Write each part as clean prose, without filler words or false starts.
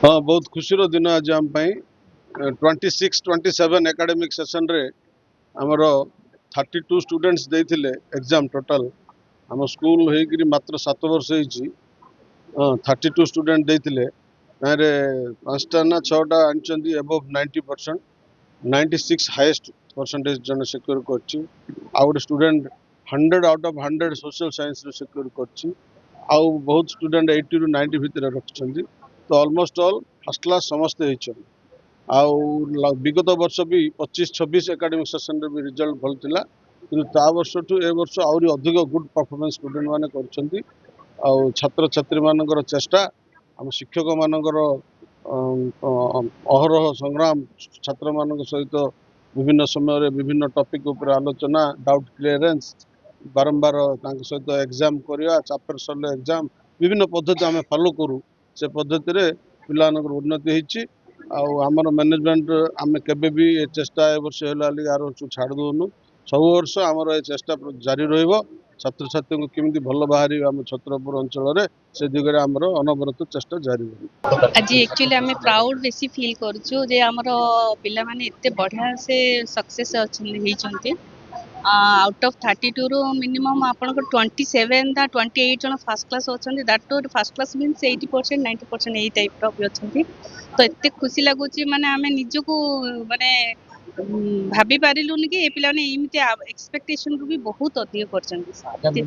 हाँ बहुत खुशी दिन आज आम 26-27 एकेडमिक सेशन रे आमर 32 स्टूडेंट्स देथिले एग्जाम टोटल आम स्कूल होइकरी मात्र 7 वर्ष होइछि 32 स्टूडेंट देथिले तारे पांचटा ना छटा आनचंदी अबव 90% 96 हाईएस्ट परसेंटेज जन सिक्योर करछि आ गोटे student 100 out of 100 social science रे सिक्योर करछि आउ बहुत स्टूडेंट 80 रु 90 भितर रखछंदी तो ऑलमोस्ट ऑल फर्स्ट क्लास समस्त होइछन आउ विगत वर्ष भी 25-26 एकेडमिक सेशन रे भी रिजल्ट भल थिला किंतु ता वर्ष टू ए वर्ष आउरी अधिक गुड परफॉर्मेंस स्टूडेंट माने करछंदी आउ छात्र छात्री मानकर चेष्टा हम शिक्षक मानकर अहरह संग्राम छात्र मानक सहित विभिन्न समय विभिन्न टॉपिक उपर आलोचना डाउट क्लियरेंस बारंबार सहित एग्जाम करवा चैप्टर सरले एग्जाम विभिन्न पद्धति आम फॉलो करूँ से पद्धति रे पिलानकर उन्नति होइछि आमर मैनेजमेंट आम केबे भी चेष्टा ए वर्ष आर छाड़ दौनु सब वर्ष आमर ए चेष्टा जारी रहिबो छात्र छात्री को केमिति भल बाहरी आम छत्रपुर अंचल रे से दिगरे आमर अनवरत चेष्टा जारी रहिबो। आज एक्चुअली आम प्राउड बेसी फील करूँ जे आमर पिला माने एते बढ़िया से सक्सेस होइचंती आउट ऑफ 32 रो मिनिमम आपन को 27 दा 28 जन फर्स्ट क्लास होचंती that too first class means 80% 90% एई टाइप रो होचंती तो एते खुशी लागुची माने आमे निजको माने भाबी पारिलुनी कि ए पिला ने एमिति एक्सपेक्टेशन रु भी बहुत अधिक करचंती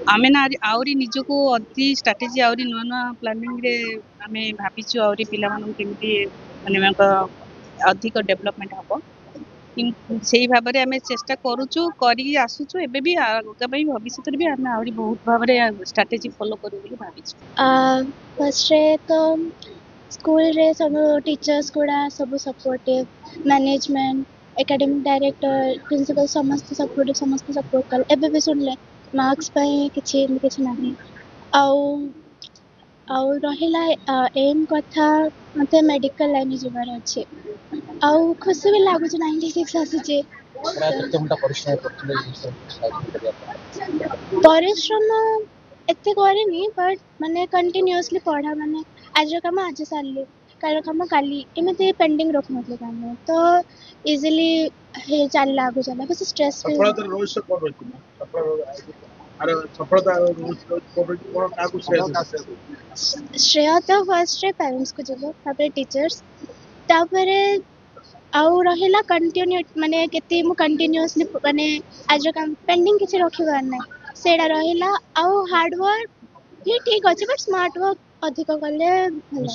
आमे ना आउरी निजको अति स्ट्रेटजी आउरी नुआ प्लानिंग रे आमे भाबिछु आउरी पिला मानन केमिति माने अधिक डेवलपमेंट हबो सेही भाबरे आमे चेष्टा करूछु करी आसुछु एबे भी आगामी भविष्य भी आमे आउरी बहुत भाबरे स्ट्रेटजी फॉलो करू बोली भाबिछु। फर्स्ट रे तो स्कूल रे सब टीचर्स गुड़ा सब supportive management academic director principal समस्त सपोर्ट कल एबे भी सुनले मार्क्स पाई किछि नाही आउ रहिला एम कथा मते मेडिकल लाइन जबार अछि आउ खुशी भी लागुच 96 आसीचे परिश्रम एते करेनी बट माने कंटिन्यूअसली पढ़ा माने आज काम आज सारली काल काम काली एमते पेंडिंग रख नथले काम तो इजीली हे चल लागु चला बस स्ट्रेस भी सफलता रहस्य कोन रहित अरे सफलता रहस्य कोन काकु श्रेय तो फर्स्ट रे पेरेंट्स को जब तापर टीचर्स तापर आउ रहिला कंटिन्यू माने केते मु कंटिन्यूअसली माने आज काम पेंडिंग किछि रखिबार नै सेडा रहिला आउ हार्ड वर्क भी ठीक अछि बट स्मार्ट वर्क अधिक करले भला।